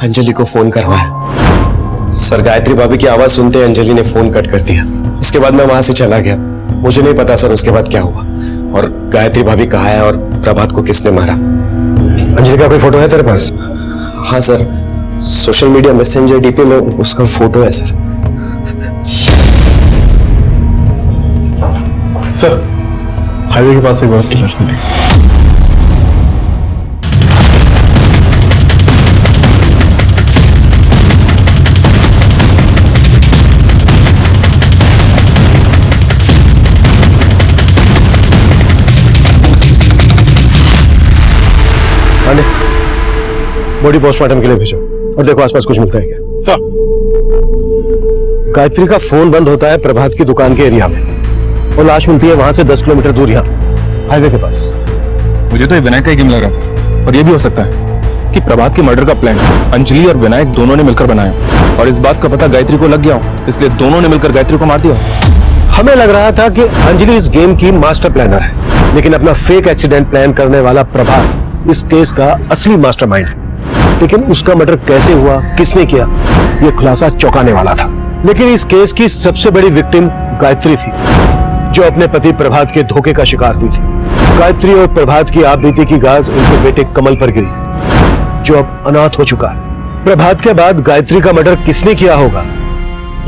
अंजलि को फोन करवाया। सर गायत्री भाभी की आवाज सुनते अंजलि ने फोन कट कर दिया। उसके बाद मैं वहां से चला गया, मुझे नहीं पता सर उसके बाद क्या हुआ और गायत्री भाभी कहाँ है और प्रभात को किसने मारा। अंजलि का कोई फोटो है तेरे पास? हाँ sir, social media messenger DP में उसका फोटो है सर। सर हाईवे के पास एक औरत की लाश मिली। बॉडी पोस्टमार्टम के लिए भेजो और देखो आसपास कुछ मिलता है क्या। सर गायत्री का फोन बंद होता है प्रभात की दुकान के एरिया में और लाश मिलती है वहां से 10 किलोमीटर दूर यहाँ हाईवे के पास। मुझे तो ये विनायक का ही गेम लग रहा सर, और ये भी हो सकता है कि प्रभात के मर्डर का प्लान अंजलि और विनायक दोनों ने मिलकर बनाया और इस बात का पता गायत्री को लग गया हो, इसलिए दोनों ने मिलकर गायत्री को मार दिया। हमें लग रहा था कि अंजलि इस गेम की मास्टर प्लानर है, लेकिन अपना फेक एक्सीडेंट प्लान करने वाला प्रभात इस केस का असली मास्टरमाइंड है। लेकिन उसका मर्डर कैसे हुआ, किसने किया, यह खुलासा चौंकाने वाला था। लेकिन इस केस की सबसे बड़ी विक्टिम गायत्री थी, जो अपने पति प्रभात के धोखे का शिकार हुई थी। गायत्री और प्रभात की आपबीती की गाज उनके बेटे कमल पर गिरी, जो अब अनाथ हो चुका है। प्रभात के बाद गायत्री का मर्डर किसने किया होगा,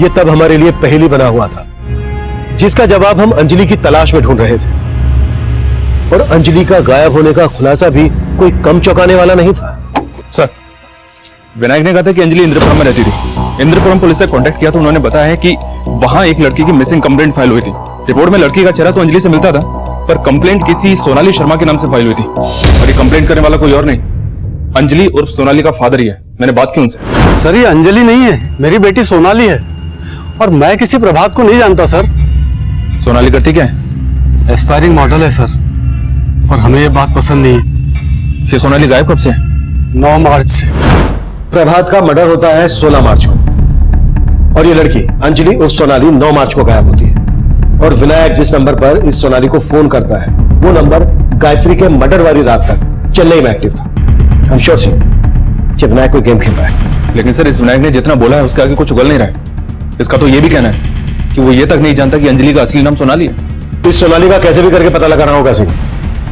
यह तब हमारे लिए पहेली बना हुआ था, जिसका जवाब हम अंजलि की तलाश में ढूंढ रहे थे। और अंजलि का गायब होने का खुलासा भी कोई कम चौंकाने वाला नहीं था। सर विनायक ने कहा था कि अंजलि इंद्रपुरम में रहती थी। इंद्रपुरम पुलिस से कांटेक्ट किया तो उन्होंने बताया है कि वहां एक लड़की की मिसिंग कंप्लेंट फाइल हुई थी। रिपोर्ट में लड़की का चेहरा तो अंजलि से मिलता था, पर कंप्लेंट किसी सोनाली शर्मा के नाम से फाइल हुई थी और ये कंप्लेंट करने वाला कोई और नहीं, अंजलि उर्फ सोनाली का फादर ही है। मैंने बात की उनसे। सर ये अंजलि नहीं है, मेरी बेटी सोनाली है और मैं किसी प्रभात को नहीं जानता सर। सोनाली करती क्या है? एस्पायरिंग मॉडल है सर, और हमें ये बात पसंद नहीं है। ये सोनाली गायब कब से है? 9 मार्च से। प्रभात का मर्डर होता है 16 मार्च को और ये लड़की अंजलि उर्फ सोनाली 9 मार्च को गायब होती है। और विनायक जिस नंबर पर इस सोनाली को फोन करता है वो नंबर गायत्री के मर्डर वाली रात तक चेन्नई में एक्टिव था। I'm sure sir, कि विनायक कोई गेम खेल रहा है। लेकिन सर इस विनायक ने जितना बोला है उसके आगे कुछ उगल नहीं रहा है। इसका तो ये भी कहना है कि वो ये तक नहीं जानता कि अंजलि का असली नाम सोनाली है। इस सोनाली का कैसे भी करके पता लगाना होगा सिंह,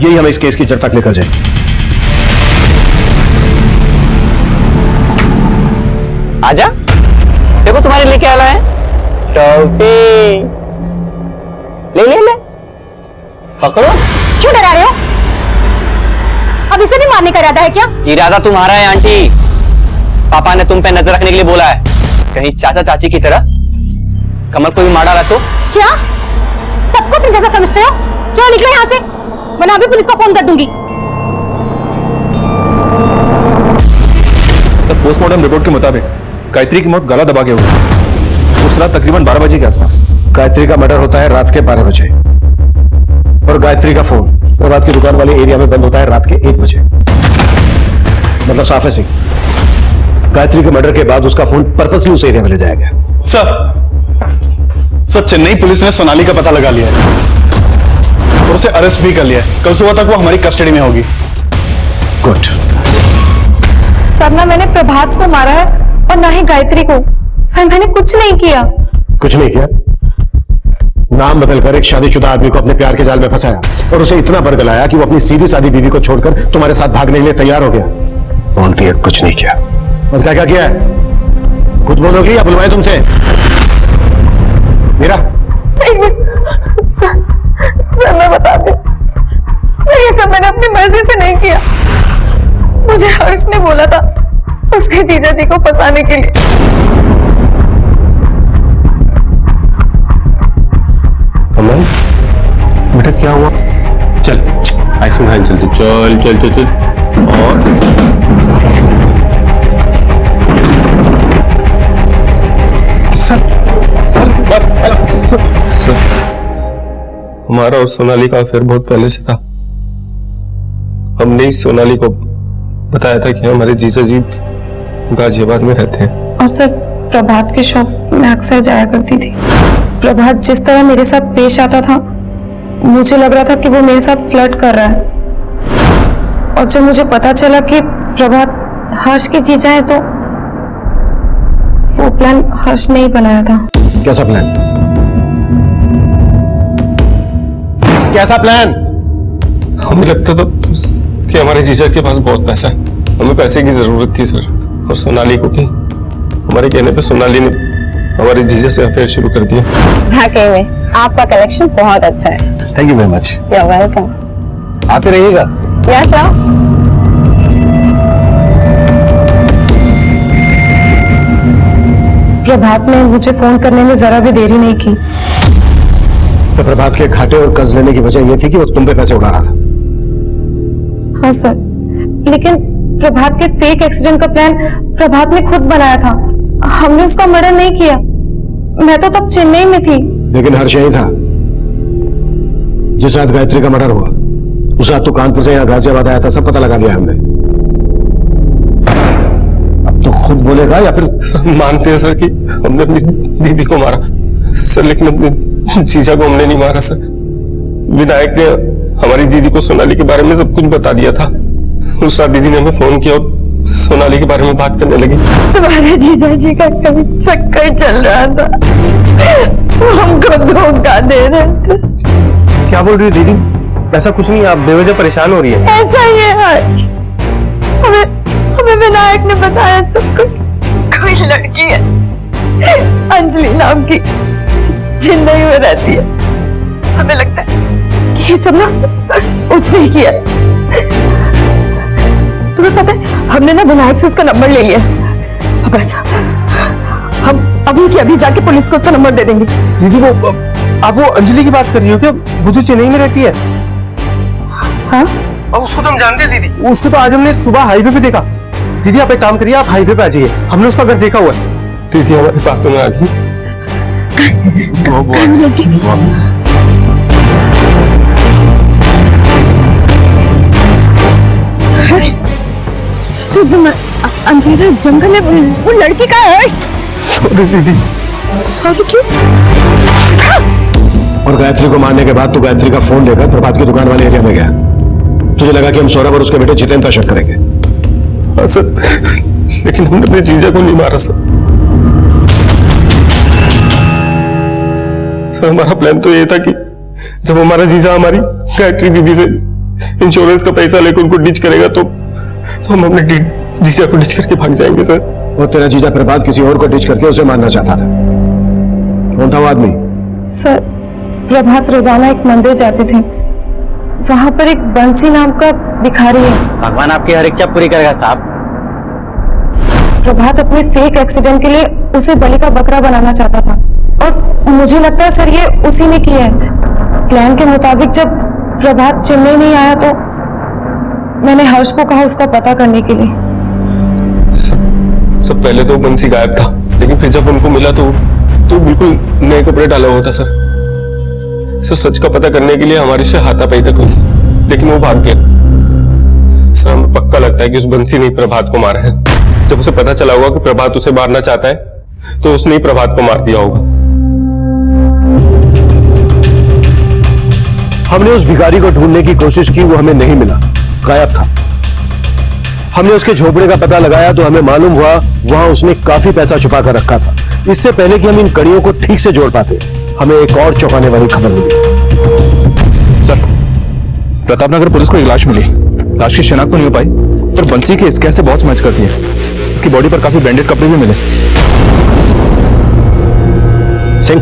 यही हमें इस केस की जड़ तक लेकर जाएगी। आजा, देखो तुम्हारे लिए क्या लाए हैं। टॉफी ले ले ले, पकड़ो। क्यों डरा रहे हो? अब इसे भी मारने का इरादा है क्या? इरादा तुम्हारा है आंटी, पापा ने तुम पे नजर रखने के लिए बोला है, कहीं चाचा चाची की तरह कमल को भी मार डाला तो। क्या सबको अपनी जैसा समझते हो? चलो निकलो यहाँ से, मैं अभी पुलिस को फोन कर दूंगी। सर पोस्टमार्टम रिपोर्ट के मुताबिक गायत्री की मौत गला दबा के हुई उस रात तकरीबन 12 बजे के आसपास। गायत्री का मर्डर होता है रात के 12 बजे और गायत्री का फोन प्रभात की दुकान वाले एरिया में बंद होता है रात के 1 बजे। मतलब साफ है सिंह, गायत्री के मर्डर के बाद उसका फोन पर्पसली उस एरिया में ले जाया गया। सर चेन्नई पुलिस ने सोनाली का पता लगा लिया है और उसे अरेस्ट भी कर लिया है। कल सुबह तक वो हमारी कस्टडी में होगी। गुड। सर ना मैंने प्रभात को मारा है और ना ही गायत्री को। सर मैंने कुछ नहीं किया। कुछ नहीं किया? नाम बदलकर एक शादीशुदा आदमी को अपने प्यार के जाल में फंसाया और उसे इतना बरगलाया कि वो अपनी सीधी सादी बीवी को छोड़कर तुम्हारे साथ भागने के लिए तैयार हो गया। बोलती है कुछ नहीं किया। और क्या क्या किया है? खुद बोलोगी या बुलवाए तुमसे? मीरा। सर मैं बता दूं, सर ये सब मैंने अपनी मर्जी से नहीं किया। मुझे हर्ष ने बोला था उसके जीजा जी को फंसाने के लिए। अमन बेटा क्या हुआ? चल आइसक्रीम खाने चलते। चल चल चल चल। और सर हमारा और सोनाली का अफेयर बहुत पहले से था। हमने इस सोनाली को बताया था कि हमारे जीजा जी गाजियाबाद में रहते हैं। और सर प्रभात के शॉप में अक्सर जाया करती थी। प्रभात जिस तरह मेरे साथ पेश आता था मुझे लग रहा था कि वो मेरे साथ फ्लर्ट कर रहा है। और जब मुझे पता चला कि प्रभात हर्ष की जीजा है तो वो प्लान हर्ष ने ही बनाया था। कैसा प्लान? कैसा प्लान? हमें लगता था कि हमारे जीजा के पास बहुत पैसा है, हमें पैसे की जरूरत थी सर। और सोनाली को भी हमारे कहने पे सोनाली ने हमारे जीजा से अफेयर शुरू कर दिया। वाकई में आपका कलेक्शन बहुत अच्छा है। Thank you very much. You welcome. आते रहिएगा। यस राव। प्रभात ने मुझे फोन करने में जरा भी देरी नहीं की। तो प्रभात के घाटे और कर्ज लेने की वजह यह थी कि वो तुम पे पैसे उड़ा रहा था। हाँ सर, लेकिन प्रभात के फेक एक्सीडेंट का प्लान प्रभात ने खुद बनाया था। हमने उसका मर्डर नहीं किया। मैं तो तब चेन्नई में थी। लेकिन हर्ष यही था। जिस रात गायत्री का मर्डर हुआ उस रात तो कानपुर से यहाँ गाजियाबाद आया था। सब पता लगा लिया हमने। अब तो खुद बोलेगा या फिर? मानते हैं सर कि हमने अपनी दीदी को मारा सर, लेकिन अपने जीजा को हमने नहीं मारा सर। विनायक ने हमारी दीदी को सोनाली के बारे में सब कुछ बता दिया था। उस रात दीदी ने हमें फोन किया और सोनाली के बारे में बात करने लगी। तुम्हारे जीजा जी का कभी चक्कर चल रहा था, वो हमको धोखा दे रहे थे। क्या बोल रही है दीदी? ऐसा कुछ नहीं, आप बेवजह परेशान हो रही है। ऐसा ही है हर्ष। हमें विनायक ने बताया सब कुछ। कोई लड़की है अंजलि नाम की, चेन्नई में रहती है। हमें लगता है कि ये सब ना उसने ही किया। तुम्हें पता है हमने ना विनायक से उसका नंबर ले लिया। बस हम अभी के अभी जाके पुलिस को उसका नंबर दे देंगे। दीदी वो आप वो अंजलि की बात कर रही हो क्या? वो जो चेन्नई में रहती है? हाँ, और उसको तो हम जानते हैं दीदी। उसको तो आज हमने सुबह हाईवे पे देखा। दीदी आप एक काम करिए, आप हाईवे पे आ जाइए। हमने उसका घर देखा हुआ है। दीदी हमारी बातों में आ गई। तो तुम अंधेरा जंगल है, वो लड़की का है हर्ष। सॉरी दीदी। सॉरी क्यों? और गायत्री को मारने के बाद तू गायत्री का फोन लेकर प्रभात की दुकान वाले एरिया में गया। तुझे लगा कि हम सौरभ और उसके बेटे जितेंद्र का शक करेंगे। हाँ सर, लेकिन हमने अपने जीजा को नहीं मारा सर। सर हमारा प्लान तो ये था कि जब हमारा जीजा हमारी गायत्री दीदी से इंश्योरेंस का पैसा लेकर उनको डिच करेगा तो हम अपने जीजा को डिच करके भाग जाएंगे सर। और तेरा जीजा प्रभात किसी और को डिच करके उसे मारना चाहता था। कौन था वो आदमी? सर प्रभात रोजाना एक मंदिर जाते थे। वहां पर एक बंसी नाम का भिखारी है। भगवान आपकी हर इच्छा पूरी करेगा साहब। प्रभात अपने फेक एक्सीडेंट के लिए उसे बलि का बकरा बनाना चाहता था और मुझे लगता है सर ये उसी ने किया है। प्लान के मुताबिक जब प्रभात चेन्नई नहीं आया तो मैंने हर्ष को कहा उसका पता करने के लिए। सब पहले तो बंसी गायब था, लेकिन फिर जब उनको मिला तो बिल्कुल नए कपड़े डाला हुआ था सर। सच का पता करने के लिए हमारी से हाथापाई तक हुई, लेकिन वो भाग गया। सर हमें पक्का लगता है कि उस बंसी ने प्रभात को मारा है। जब उसे पता चला होगा कि प्रभात उसे मारना चाहता है तो उसने ही प्रभात को मार दिया होगा। हमने उस भिखारी को ढूंढने की कोशिश की, वो हमें नहीं मिला, गायब था। हमने उसके झोपड़े का पता लगाया तो हमें मालूम हुआ वहां उसने काफी पैसा छुपा कर रखा था। इससे पहले कि हम इन कड़ियों को ठीक से जोड़ पाते, हमें एक और चौंकाने वाली खबर मिली। सर, प्रतापनगर पुलिस को एक लाश मिली। लाश की शिनाख्त तो नहीं हो पाई, पर बंसी के स्केच से बहुत मैच करती है। इसकी बॉडी पर काफी ब्रांडेड कपड़े भी मिले। सिंह,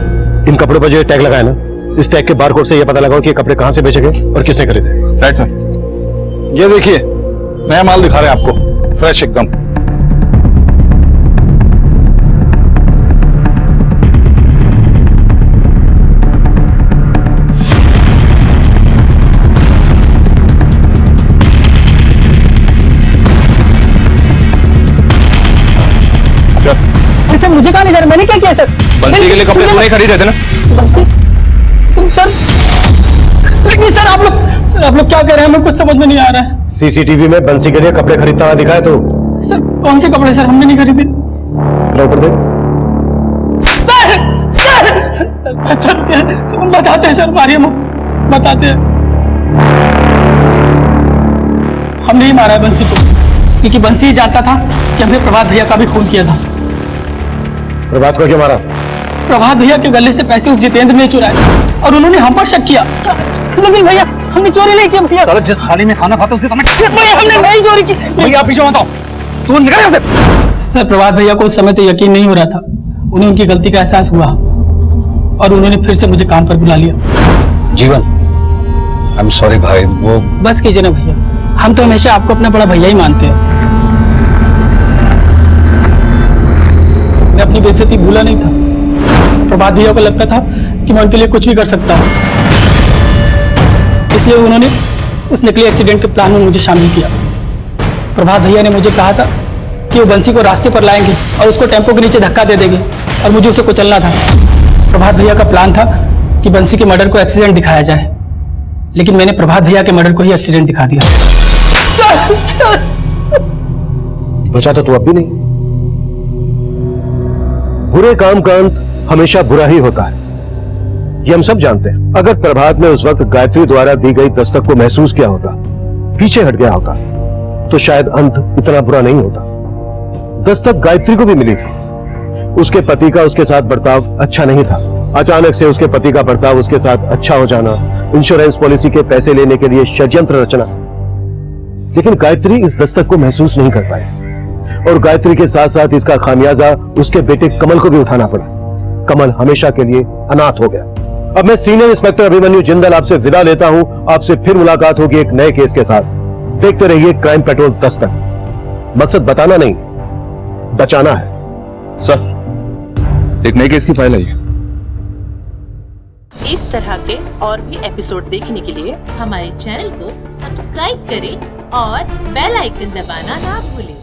इन कपड़ों पर जो टैग लगाया ना, इस टैग के बारकोड से यह पता लगाओ कि ये कपड़े कहां से बेचे गए और किसने खरीदे। Right sir. ये देखिए, नया माल दिखा रहे हैं आपको, फ्रेश एकदम। सर मुझे कहा नहीं सर, मैंने क्या किया सर? बंसी के लिए कपड़े तो नहीं खरीदे थे ना? बंसी? सर लेकिन सर आप लोग क्या कह रहे हैं, हमें कुछ समझ में नहीं आ रहा है। सीसीटीवी में बंसी के लिए कपड़े खरीदता हुआ दिखा है तो? सर कौन से कपड़े सर, हमने नहीं खरीदे। ऊपर दे। सर बताते हैं सर, मारिए मत, बताते हैं। हमने ही मारा है बंसी को, क्योंकि बंसी ही जानता था कि हमने प्रभात भैया का भी खून किया था। प्रभात को क्यों मारा? प्रभात भैया के गले से पैसे उस जितेंद्र ने चुराए और उन्होंने हम पर शक किया। लेकिन भैया हमने चोरी नहीं की भैया। साला जिस थाली में खाना खाते उसे भैया हमने नहीं चोरी की। भैया पीछे मत आओ, तू निकल यहाँ से। सर प्रभात भैया को उस समय तो यकीन नहीं हो रहा था, उन्हें उनकी गलती का एहसास हुआ और उन्होंने फिर से मुझे काम पर बुला लिया। जीवन, आई एम सॉरी भाई, वो बस कीजिए ना भैया, हम तो हमेशा आपको अपना बड़ा भैया ही मानते हैं। मैं अपनी बेइज्जती भूला नहीं था। प्रभात भैया को लगता था कि मैं उनके लिए कुछ भी कर सकता हूँ, इसलिए उन्होंने उस नकली एक्सीडेंट के प्लान में मुझे शामिल किया। प्रभात भैया ने मुझे कहा था कि वो बंसी को रास्ते पर लाएंगे और उसको टेम्पो के नीचे धक्का दे देंगे और मुझे उसे कुचलना था। प्रभात भैया का प्लान था कि बंसी के मर्डर को एक्सीडेंट दिखाया जाए, लेकिन मैंने प्रभात भैया के मर्डर को ही एक्सीडेंट दिखा दिया। बचा तो तू अब भी नहीं। बुरे काम का अंत हमेशा बुरा ही होता है, ये हम सब जानते हैं। अगर प्रभात ने उस वक्त गायत्री द्वारा दी गई दस्तक को महसूस किया होता, पीछे हट गया होता, तो शायद अंत इतना बुरा नहीं होता। दस्तक गायत्री को भी मिली थी, उसके पति का उसके साथ बर्ताव अच्छा नहीं था। अचानक से उसके पति का बर्ताव उसके साथ अच्छा हो जाना, इंश्योरेंस पॉलिसी के पैसे लेने के लिए षड्यंत्र रचना। लेकिन गायत्री इस दस्तक को महसूस नहीं कर पाई और गायत्री के साथ साथ इसका खामियाजा उसके बेटे कमल को भी उठाना पड़ा। कमल हमेशा के लिए अनाथ हो गया। अब मैं सीनियर इंस्पेक्टर अभिमन्यु जिंदल आपसे विदा लेता हूं। आपसे फिर मुलाकात होगी एक नए केस के साथ। देखते रहिए क्राइम पेट्रोल दस्तक। मकसद बताना नहीं, बचाना है। सर, एक नए केस की फाइल आई। इस तरह के और भी एपिसोड देखने के लिए हमारे चैनल को सब्सक्राइब करें और बेल आइकन दबाना ना भूलें।